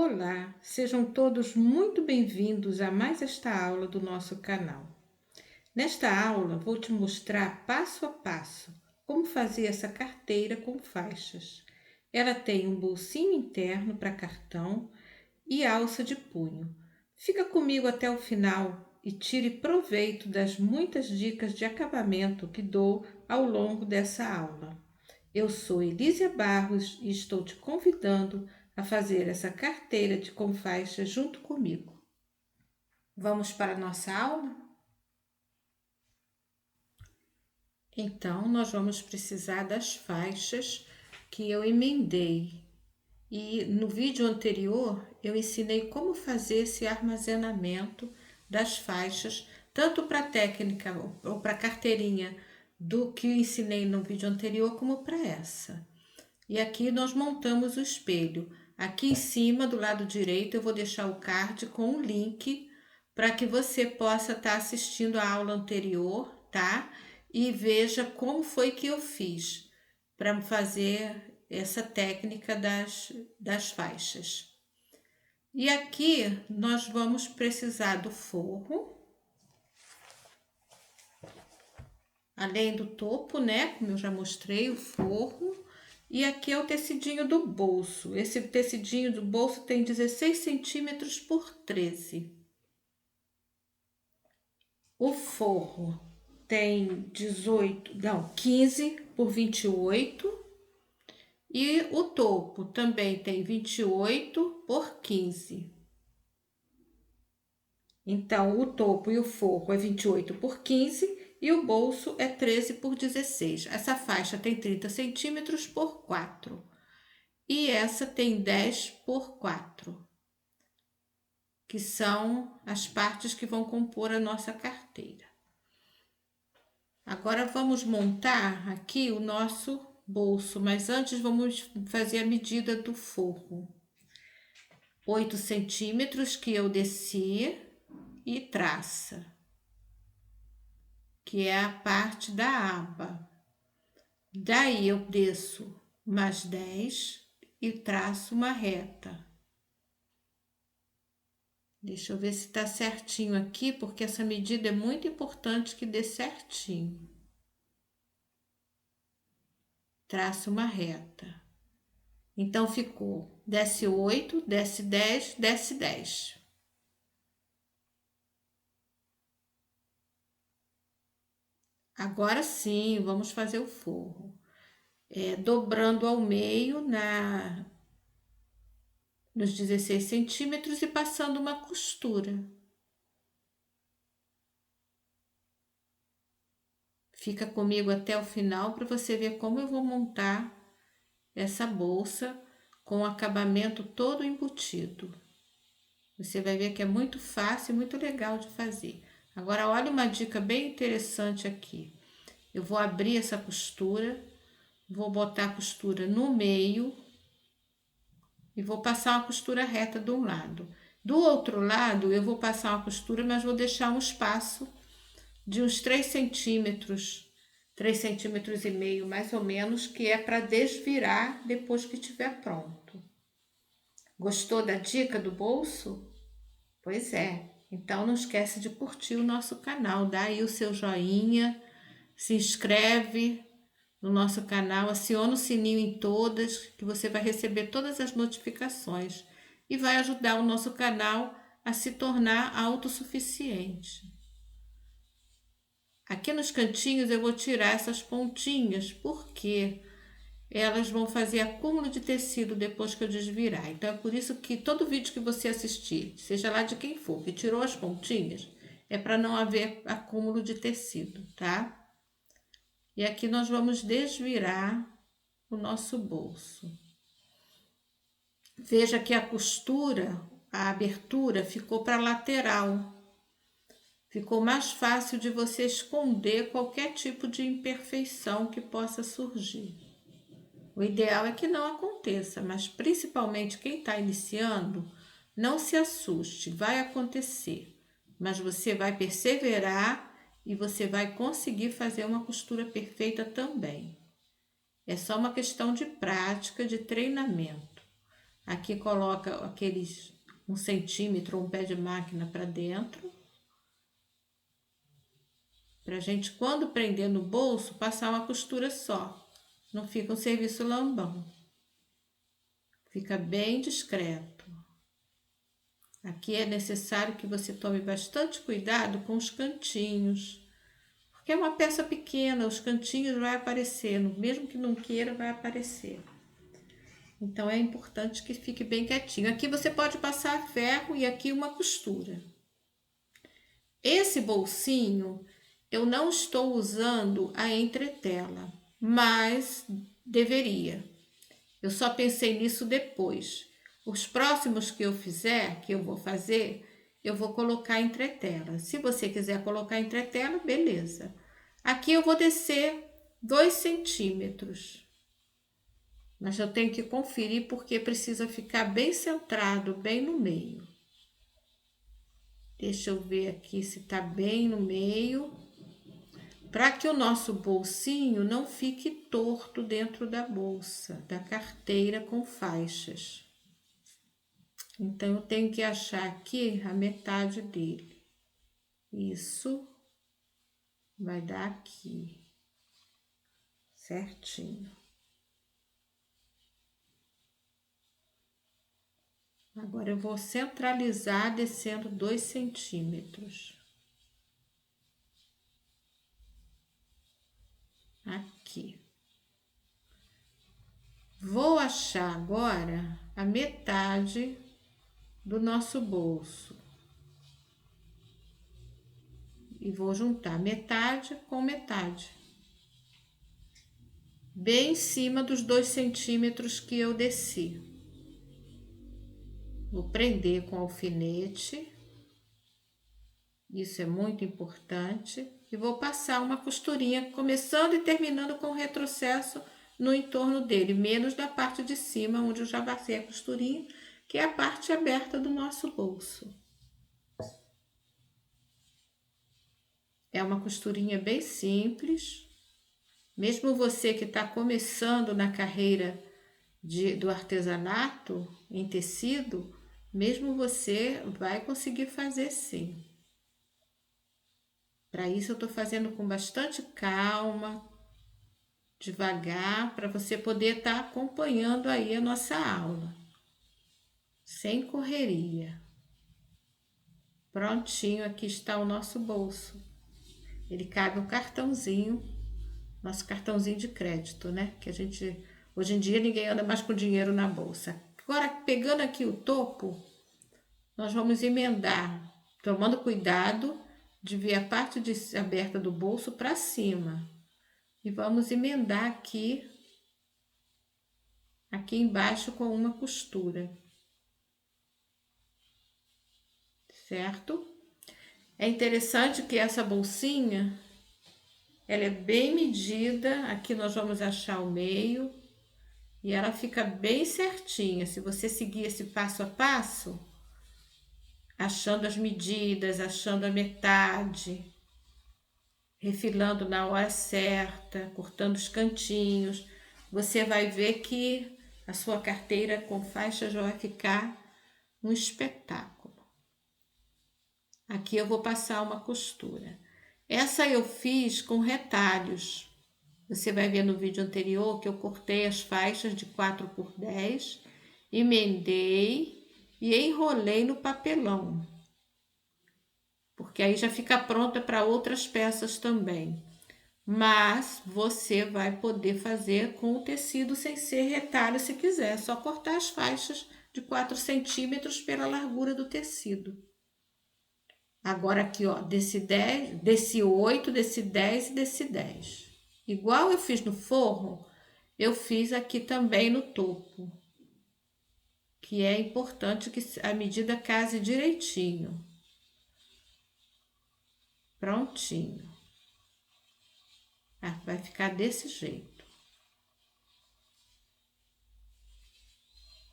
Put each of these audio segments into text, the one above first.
Olá, sejam todos muito bem-vindos a mais esta aula do nosso canal. Nesta aula, vou te mostrar passo a passo como fazer essa carteira com faixas. Ela tem um bolsinho interno para cartão e alça de punho. Fica comigo até o final e tire proveito das muitas dicas de acabamento que dou ao longo dessa aula. Eu sou Elísia Barros e estou te convidando a fazer essa carteira de com faixa junto comigo. Vamos para a nossa aula? Então, nós vamos precisar das faixas que eu emendei. E no vídeo anterior, eu ensinei como fazer esse armazenamento das faixas, tanto para a técnica ou para a carteirinha do que eu ensinei no vídeo anterior, como para essa. E aqui nós montamos o espelho. Aqui em cima, do lado direito, eu vou deixar o card com o link para que você possa estar assistindo a aula anterior, tá? E veja como foi que eu fiz para fazer essa técnica das faixas. E aqui nós vamos precisar do forro, além do topo, né? Como eu já mostrei, o forro. E aqui é o tecidinho do bolso. Esse tecidinho do bolso tem 16 centímetros por 13. O forro tem 15 por 28. E o topo também tem 28 por 15. Então, o topo e o forro é 28 por 15 e o bolso é 13 por 16. Essa faixa tem 30 centímetros por 4. E essa tem 10 por 4, que são as partes que vão compor a nossa carteira. Agora vamos montar aqui o nosso bolso, mas antes vamos fazer a medida do forro. 8 centímetros que eu desci e traça, que é a parte da aba. Daí eu desço mais 10 e traço uma reta. Deixa eu ver se tá certinho aqui, porque essa medida é muito importante que dê certinho. Traço uma reta. Então, ficou, desce 8, desce 10, desce 10. Agora sim, vamos fazer o forro. Dobrando ao meio nos 16 centímetros e passando uma costura. Fica comigo até o final para você ver como eu vou montar essa bolsa com o acabamento todo embutido. Você vai ver que é muito fácil e muito legal de fazer. Agora, olha uma dica bem interessante aqui. Eu vou abrir essa costura, vou botar a costura no meio e vou passar uma costura reta de um lado. Do outro lado, eu vou passar uma costura, mas vou deixar um espaço de uns 3 centímetros, 3 centímetros e meio mais ou menos, que é para desvirar depois que estiver pronto. Gostou da dica do bolso? Pois é, então não esquece de curtir o nosso canal, dá aí o seu joinha, se inscreve no nosso canal, aciona o sininho em todas, que você vai receber todas as notificações e vai ajudar o nosso canal a se tornar autossuficiente. Aqui nos cantinhos eu vou tirar essas pontinhas, porque elas vão fazer acúmulo de tecido depois que eu desvirar. Então, é por isso que todo vídeo que você assistir, seja lá de quem for, que tirou as pontinhas, é para não haver acúmulo de tecido, tá? E aqui nós vamos desvirar o nosso bolso. Veja que a costura, a abertura ficou para a lateral. Ficou mais fácil de você esconder qualquer tipo de imperfeição que possa surgir. O ideal é que não aconteça, mas principalmente quem está iniciando, não se assuste, vai acontecer. Mas você vai perseverar e você vai conseguir fazer uma costura perfeita também. É só uma questão de prática, de treinamento. Aqui coloca aqueles 1 centímetro ou um pé de máquina para dentro. Pra gente, quando prender no bolso, passar uma costura só. Não fica um serviço lambão. Fica bem discreto. Aqui é necessário que você tome bastante cuidado com os cantinhos. Porque é uma peça pequena, os cantinhos vai aparecendo. Mesmo que não queira, vai aparecer. Então é importante que fique bem quietinho. Aqui você pode passar ferro e aqui uma costura. Esse bolsinho eu não estou usando a entretela, mas deveria. Eu só pensei nisso depois. Os próximos que eu fizer, que eu vou fazer, eu vou colocar entretela. Se você quiser colocar entretela, beleza. Aqui eu vou descer 2 centímetros. Mas eu tenho que conferir porque precisa ficar bem centrado, bem no meio. Deixa eu ver aqui se tá bem no meio. Para que o nosso bolsinho não fique torto dentro da bolsa, da carteira com faixas. Então, eu tenho que achar aqui a metade dele. Isso vai dar aqui, certinho. Agora, eu vou centralizar descendo 2 centímetros. Aqui. Vou achar agora a metade do nosso bolso. E vou juntar metade com metade. Bem em cima dos 2 centímetros que eu desci. Vou prender com alfinete. Isso é muito importante. E vou passar uma costurinha, começando e terminando com retrocesso no entorno dele, menos da parte de cima, onde eu já passei a costurinha, que é a parte aberta do nosso bolso. É uma costurinha bem simples. Mesmo você que está começando na carreira do artesanato em tecido, mesmo você vai conseguir fazer sim. Para isso eu estou fazendo com bastante calma, devagar, para você poder estar acompanhando aí a nossa aula, sem correria. Prontinho, aqui está o nosso bolso. Ele cabe um cartãozinho, nosso cartãozinho de crédito, né? Que a gente, hoje em dia ninguém anda mais com dinheiro na bolsa. Agora, pegando aqui o topo, nós vamos emendar, tomando cuidado de ver a parte aberta do bolso para cima. E vamos emendar aqui embaixo com uma costura. Certo? É interessante que essa bolsinha, ela é bem medida. Aqui nós vamos achar o meio. E ela fica bem certinha. Se você seguir esse passo a passo, achando as medidas, achando a metade, refilando na hora certa, cortando os cantinhos, você vai ver que a sua carteira com faixas vai ficar um espetáculo. Aqui eu vou passar uma costura. Essa eu fiz com retalhos. Você vai ver no vídeo anterior que eu cortei as faixas de 4x10, emendei e enrolei no papelão. Porque aí já fica pronta para outras peças também. Mas você vai poder fazer com o tecido sem ser retalho se quiser. É só cortar as faixas de 4 centímetros pela largura do tecido. Agora aqui, ó, desse 10, desse 8, desse 10 e desse 10. Igual eu fiz no forro, eu fiz aqui também no topo. Que é importante que a medida case direitinho. Prontinho. Ah, vai ficar desse jeito.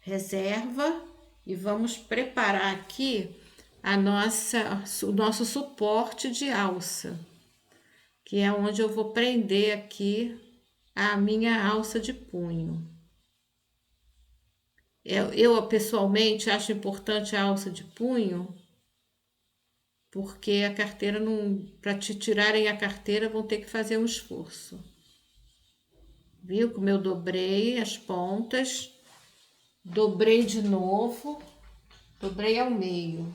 Reserva e vamos preparar aqui o nosso suporte de alça, que é onde eu vou prender aqui a minha alça de punho. Eu pessoalmente acho importante a alça de punho, porque a carteira não, para te tirarem a carteira vão ter que fazer um esforço. Viu como eu dobrei as pontas, dobrei de novo, dobrei ao meio.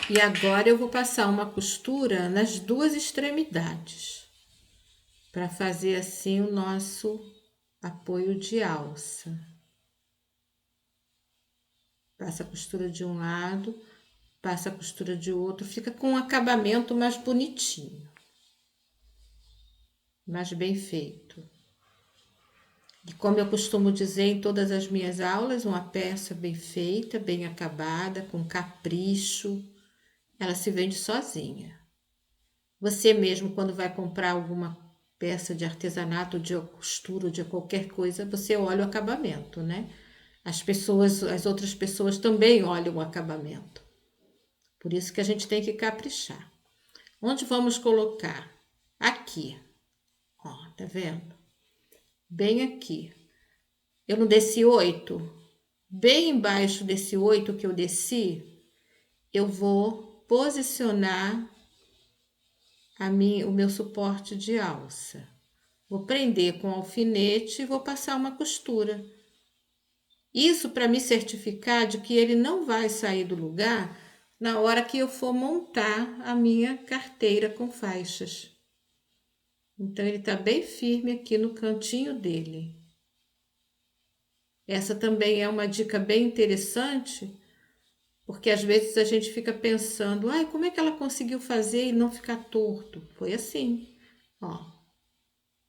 E agora eu vou passar uma costura nas duas extremidades, para fazer assim o nosso apoio de alça. Passa a costura de um lado, passa a costura de outro, fica com um acabamento mais bonitinho, mais bem feito. E como eu costumo dizer em todas as minhas aulas, uma peça bem feita, bem acabada, com capricho, ela se vende sozinha. Você mesmo, quando vai comprar alguma peça de artesanato, de costura, de qualquer coisa, você olha o acabamento, né? As outras pessoas também olham o acabamento. Por isso que a gente tem que caprichar. Onde vamos colocar? Aqui. Ó, tá vendo? Bem aqui. Eu não desci 8. Bem embaixo desse 8 que eu desci, eu vou posicionar o meu suporte de alça. Vou prender com alfinete e vou passar uma costura. Isso para me certificar de que ele não vai sair do lugar na hora que eu for montar a minha carteira com faixas. Então, ele está bem firme aqui no cantinho dele. Essa também é uma dica bem interessante, porque às vezes a gente fica pensando, ai, como é que ela conseguiu fazer e não ficar torto? Foi assim, ó,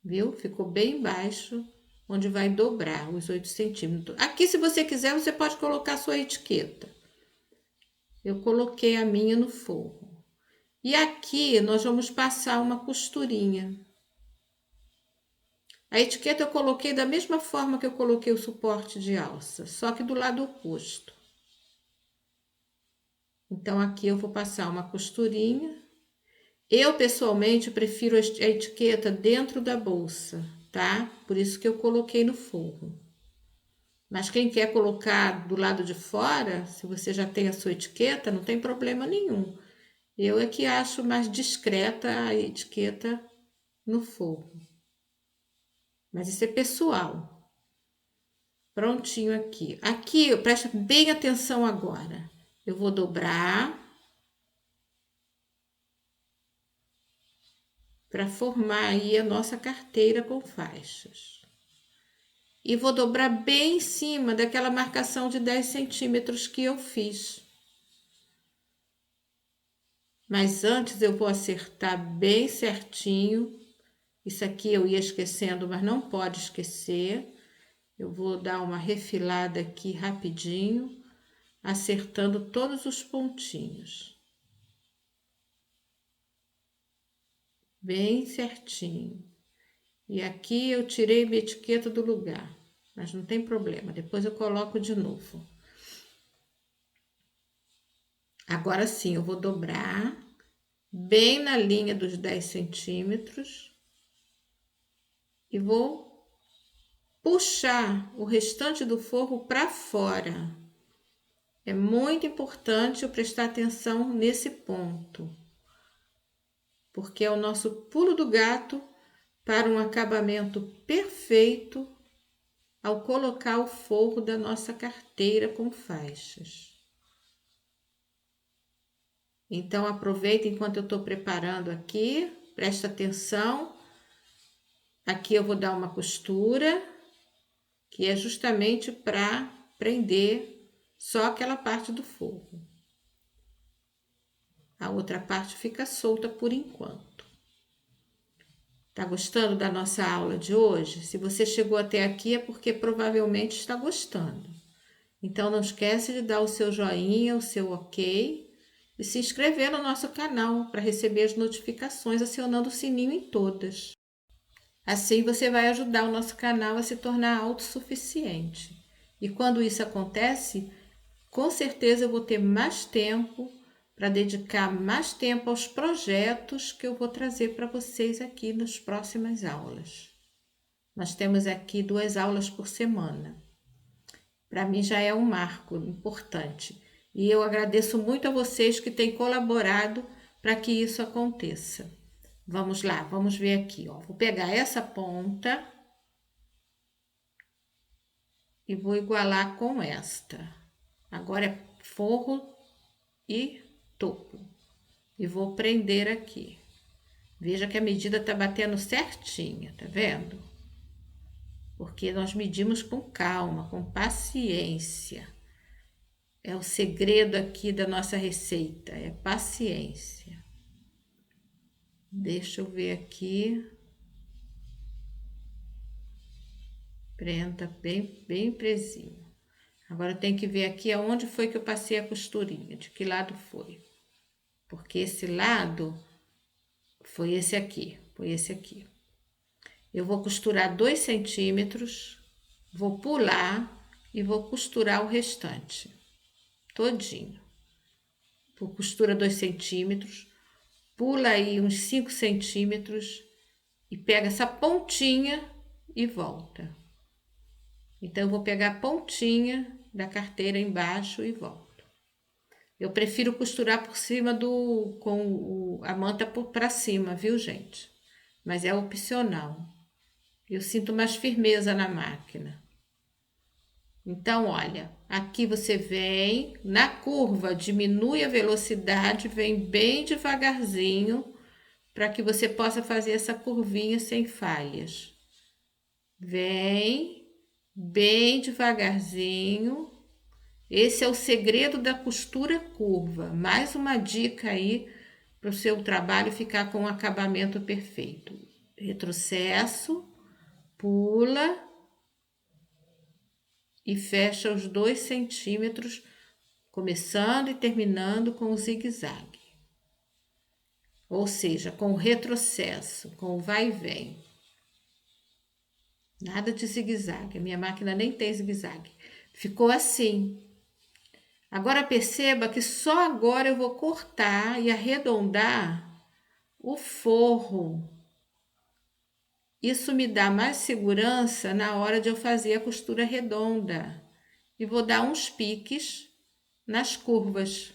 viu? Ficou bem baixo, onde vai dobrar os 8 centímetros. Aqui, se você quiser, você pode colocar a sua etiqueta. Eu coloquei a minha no forro. E aqui nós vamos passar uma costurinha. A etiqueta eu coloquei da mesma forma que eu coloquei o suporte de alça, só que do lado oposto. Então, aqui eu vou passar uma costurinha. Eu, pessoalmente, prefiro a etiqueta dentro da bolsa, tá? Por isso que eu coloquei no forro. Mas quem quer colocar do lado de fora, se você já tem a sua etiqueta, não tem problema nenhum. Eu é que acho mais discreta a etiqueta no forro. Mas isso é pessoal. Prontinho aqui. Aqui, presta bem atenção agora. Eu vou dobrar para formar aí a nossa carteira com faixas. E vou dobrar bem em cima daquela marcação de 10 centímetros que eu fiz. Mas antes eu vou acertar bem certinho. Isso aqui eu ia esquecendo, mas não pode esquecer. Eu vou dar uma refilada aqui rapidinho, acertando todos os pontinhos. Bem certinho. E aqui eu tirei minha etiqueta do lugar, mas não tem problema, depois eu coloco de novo. Agora sim, eu vou dobrar bem na linha dos 10 centímetros e vou puxar o restante do forro para fora. É muito importante eu prestar atenção nesse ponto, porque é o nosso pulo do gato para um acabamento perfeito ao colocar o forro da nossa carteira com faixas. Então, aproveita enquanto eu estou preparando aqui, presta atenção. Aqui eu vou dar uma costura, que é justamente para prender só aquela parte do forro. A outra parte fica solta por enquanto. Tá gostando da nossa aula de hoje? Se você chegou até aqui é porque provavelmente está gostando. Então não esquece de dar o seu joinha, o seu ok e se inscrever no nosso canal para receber as notificações acionando o sininho em todas. Assim você vai ajudar o nosso canal a se tornar autossuficiente. E quando isso acontece, com certeza eu vou ter mais tempo para dedicar mais tempo aos projetos que eu vou trazer para vocês aqui nas próximas aulas. Nós temos aqui 2 aulas por semana. para mim já é um marco importante. E eu agradeço muito a vocês que têm colaborado para que isso aconteça. Vamos lá, vamos ver aqui, ó. Vou pegar essa ponta e vou igualar com esta. Agora é forro e topo. E vou prender aqui. Veja que a medida tá batendo certinha, tá vendo? Porque nós medimos com calma, com paciência. É o segredo aqui da nossa receita, é paciência. Deixa eu ver aqui. Prenda bem presinho. Agora eu tenho que ver aqui aonde foi que eu passei a costurinha, de que lado foi. Porque esse lado foi esse aqui, foi esse aqui. Eu vou costurar 2 centímetros, vou pular e vou costurar o restante, todinho. Vou costura 2 centímetros, pula aí uns 5 centímetros e pega essa pontinha e volta. Então, eu vou pegar a pontinha da carteira embaixo e volto. Eu prefiro costurar por cima com a manta para cima, viu, gente? Mas é opcional. Eu sinto mais firmeza na máquina. Então, olha, aqui você vem, na curva, diminui a velocidade, vem bem devagarzinho, para que você possa fazer essa curvinha sem falhas. Vem bem devagarzinho. Esse é o segredo da costura curva. Mais uma dica aí para o seu trabalho ficar com um acabamento perfeito. Retrocesso, pula e fecha os 2 centímetros, começando e terminando com o zigue-zague. Ou seja, com o retrocesso, com o vai e vem. Nada de zigue-zague, a minha máquina nem tem zigue-zague. Ficou assim. Agora perceba que só agora eu vou cortar e arredondar o forro. Isso me dá mais segurança na hora de eu fazer a costura redonda. E vou dar uns piques nas curvas,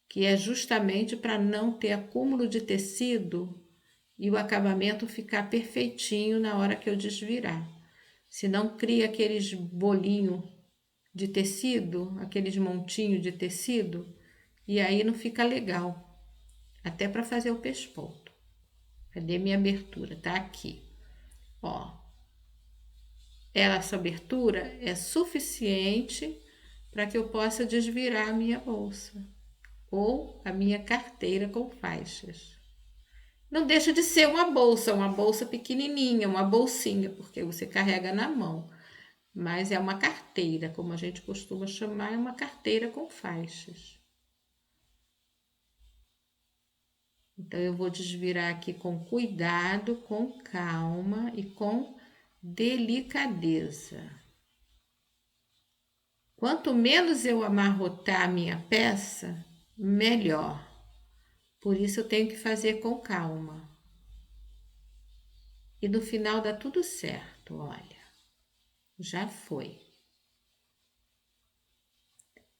que é justamente para não ter acúmulo de tecido e o acabamento ficar perfeitinho na hora que eu desvirar. Senão cria aqueles bolinhos de tecido, aqueles montinhos de tecido, e aí não fica legal. Até para fazer o pesponto. Cadê minha abertura? Tá aqui. Ó. Essa abertura é suficiente para que eu possa desvirar a minha bolsa ou a minha carteira com faixas. Não deixa de ser uma bolsa pequenininha, uma bolsinha, porque você carrega na mão. Mas é uma carteira, como a gente costuma chamar, é uma carteira com faixas. Então, eu vou desvirar aqui com cuidado, com calma e com delicadeza. Quanto menos eu amarrotar a minha peça, melhor. Por isso eu tenho que fazer com calma. E no final dá tudo certo, olha. Já foi.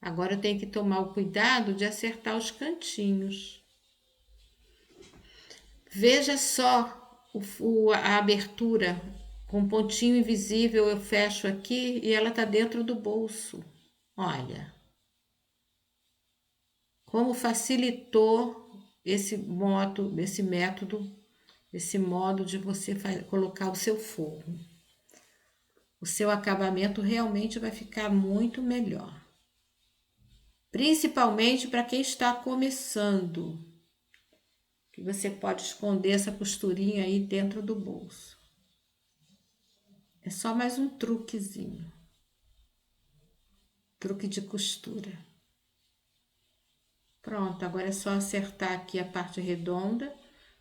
Agora eu tenho que tomar o cuidado de acertar os cantinhos. Veja só a abertura. Com pontinho invisível eu fecho aqui e ela tá dentro do bolso. Olha. Como facilitou esse modo de você colocar o seu forro. O seu acabamento realmente vai ficar muito melhor. Principalmente para quem está começando. Que você pode esconder essa costurinha aí dentro do bolso. É só mais um truquezinho. Truque de costura. Pronto, agora é só acertar aqui a parte redonda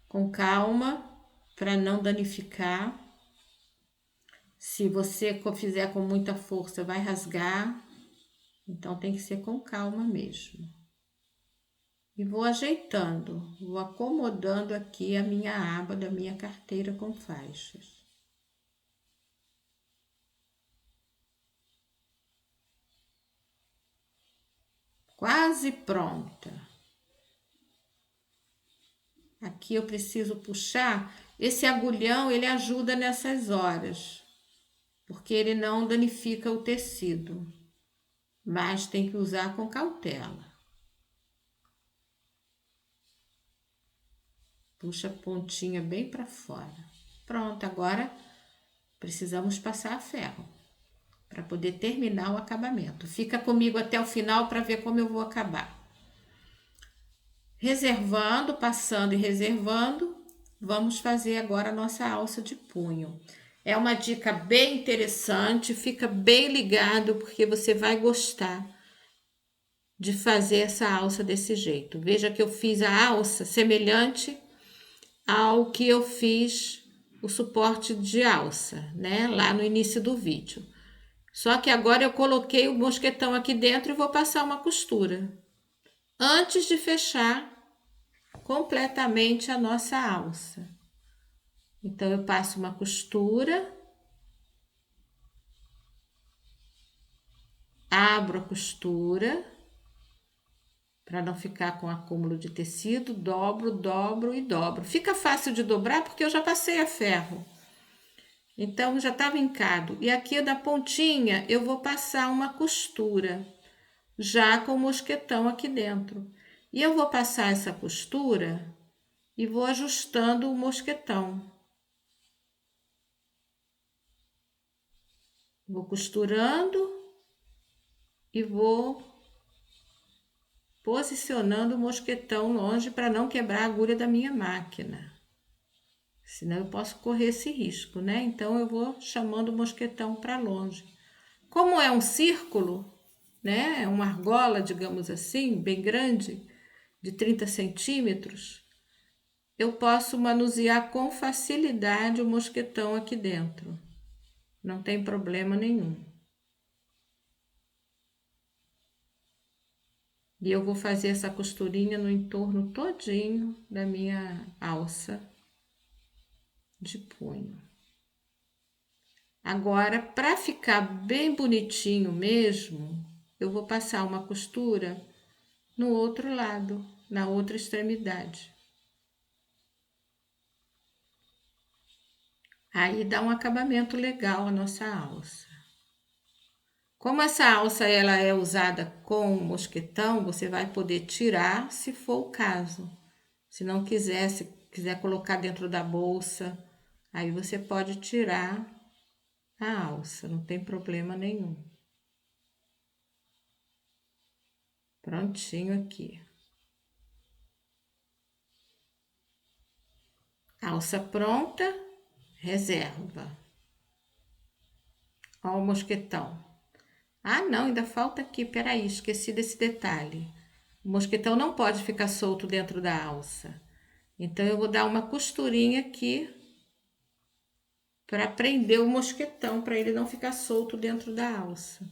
com calma para não danificar. Se você fizer com muita força, vai rasgar. Então tem que ser com calma mesmo. E vou ajeitando, vou acomodando aqui a minha aba da minha carteira com faixas. quase pronta. Aqui eu preciso puxar. Esse agulhão, ele ajuda nessas horas, porque ele não danifica o tecido, mas tem que usar com cautela. Puxa a pontinha bem para fora. Pronto, agora precisamos passar a ferro para poder terminar o acabamento. Fica comigo até o final para ver como eu vou acabar. Reservando, passando e reservando, vamos fazer agora a nossa alça de punho. É uma dica bem interessante, fica bem ligado porque você vai gostar de fazer essa alça desse jeito. Veja que eu fiz a alça semelhante ao que eu fiz o suporte de alça, né? Lá no início do vídeo. Só que agora eu coloquei o mosquetão aqui dentro e vou passar uma costura antes de fechar completamente a nossa alça. Então eu passo uma costura, abro a costura para não ficar com acúmulo de tecido, dobro, dobro e dobro. Fica fácil de dobrar porque eu já passei a ferro. Então já está vincado. E aqui da pontinha eu vou passar uma costura, já com o mosquetão aqui dentro. E eu vou passar essa costura e vou ajustando o mosquetão. Vou costurando e vou posicionando o mosquetão longe para não quebrar a agulha da minha máquina. Senão eu posso correr esse risco, né? Então eu vou chamando o mosquetão para longe. Como é um círculo, né? É uma argola, digamos assim, bem grande, de 30 centímetros, eu posso manusear com facilidade o mosquetão aqui dentro. Não tem problema nenhum. E eu vou fazer essa costurinha no entorno todinho da minha alça de punho. Agora, para ficar bem bonitinho mesmo, eu vou passar uma costura no outro lado, na outra extremidade. Aí dá um acabamento legal a nossa alça. Como essa alça ela é usada com mosquetão, você vai poder tirar se for o caso. Se não quiser, se quiser colocar dentro da bolsa, aí você pode tirar a alça, não tem problema nenhum. Prontinho aqui. Alça pronta, reserva. Ó o mosquetão. Ah, não, ainda falta aqui, peraí, esqueci desse detalhe. O mosquetão não pode ficar solto dentro da alça. Então, eu vou dar uma costurinha aqui para prender o mosquetão, para ele não ficar solto dentro da alça.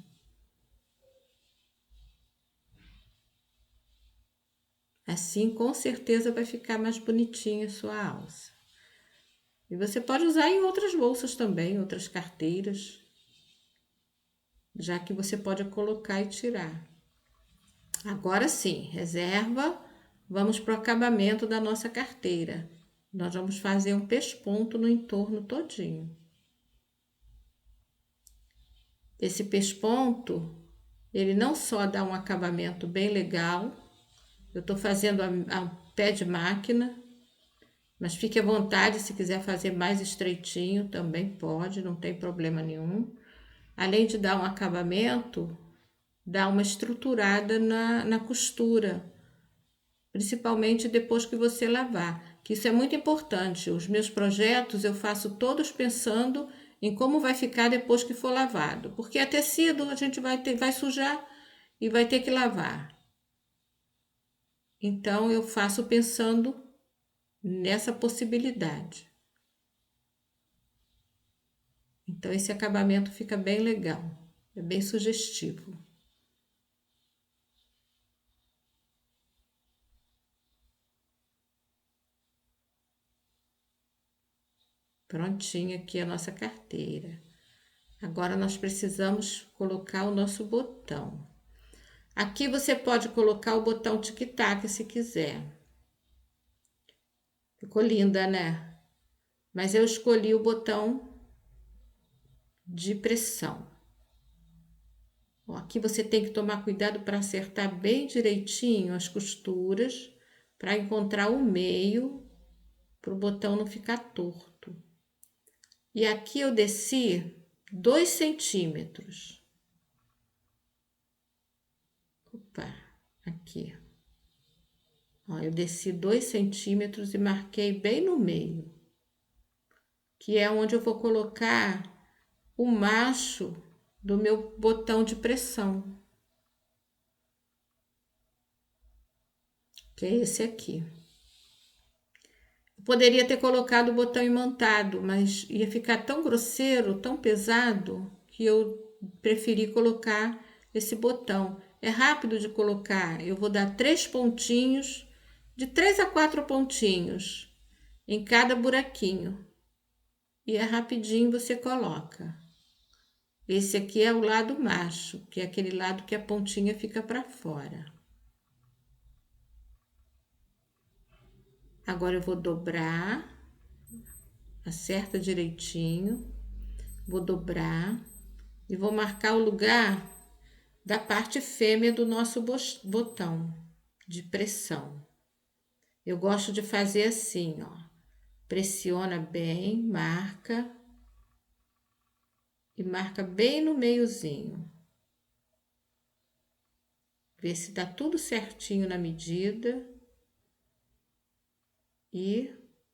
Assim, com certeza, vai ficar mais bonitinha a sua alça. E você pode usar em outras bolsas também, outras carteiras, já que você pode colocar e tirar. Agora sim, reserva, vamos para o acabamento da nossa carteira. Nós vamos fazer um pesponto no entorno todinho. Esse pesponto, ele não só dá um acabamento bem legal, eu tô fazendo a pé de máquina, mas fique à vontade se quiser fazer mais estreitinho, também pode, não tem problema nenhum. Além de dar um acabamento, dá uma estruturada na costura, principalmente depois que você lavar, que isso é muito importante. Os meus projetos eu faço todos pensando em como vai ficar depois que for lavado, porque é tecido, a gente vai sujar e vai ter que lavar. Então eu faço pensando nessa possibilidade. Então esse acabamento fica bem legal, é bem sugestivo. Prontinha aqui a nossa carteira. Agora nós precisamos colocar o nosso botão. Aqui você pode colocar o botão tic-tac se quiser. Ficou linda, né? Mas eu escolhi o botão de pressão. Ó, aqui você tem que tomar cuidado para acertar bem direitinho as costuras, para encontrar o meio, para o botão não ficar torto. E aqui eu desci 2 centímetros. Opa, aqui. Ó, eu desci 2 centímetros e marquei bem no meio, que é onde eu vou colocar o macho do meu botão de pressão, que é esse aqui. Eu poderia ter colocado o botão imantado, mas ia ficar tão grosseiro, tão pesado, que eu preferi colocar esse botão. É rápido de colocar, eu vou dar 3 pontinhos, de 3 a 4 pontinhos em cada buraquinho. E é rapidinho você coloca. Esse aqui é o lado macho, que é aquele lado que a pontinha fica para fora. Agora eu vou dobrar, acerta direitinho, vou dobrar e vou marcar o lugar da parte fêmea do nosso botão de pressão. Eu gosto de fazer assim, ó. Pressiona bem, marca e marca bem no meiozinho. Vê se dá tudo certinho na medida e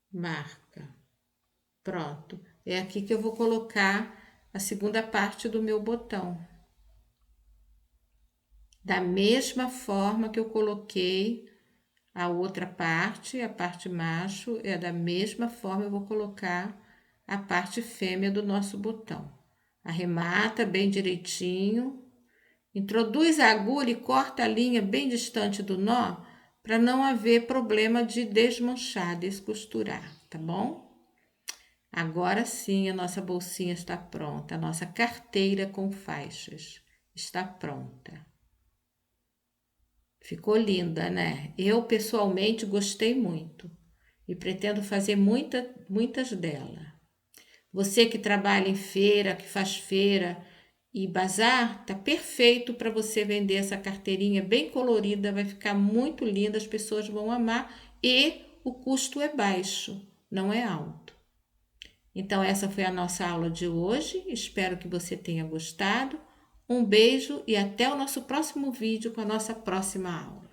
marca. Pronto. É aqui que eu vou colocar a segunda parte do meu botão. Da mesma forma que eu coloquei a outra parte, a parte macho, é da mesma forma eu vou colocar a parte fêmea do nosso botão. Arremata bem direitinho, introduz a agulha e corta a linha bem distante do nó, para não haver problema de desmanchar, descosturar, tá bom? Agora sim a nossa bolsinha está pronta, a nossa carteira com faixas está pronta. Ficou linda, né? Eu pessoalmente gostei muito e pretendo fazer muitas delas. Você que trabalha em feira, que faz feira e bazar, tá perfeito para você vender essa carteirinha bem colorida, vai ficar muito linda, as pessoas vão amar e o custo é baixo, não é alto. Então essa foi a nossa aula de hoje, espero que você tenha gostado. Um beijo e até o nosso próximo vídeo com a nossa próxima aula.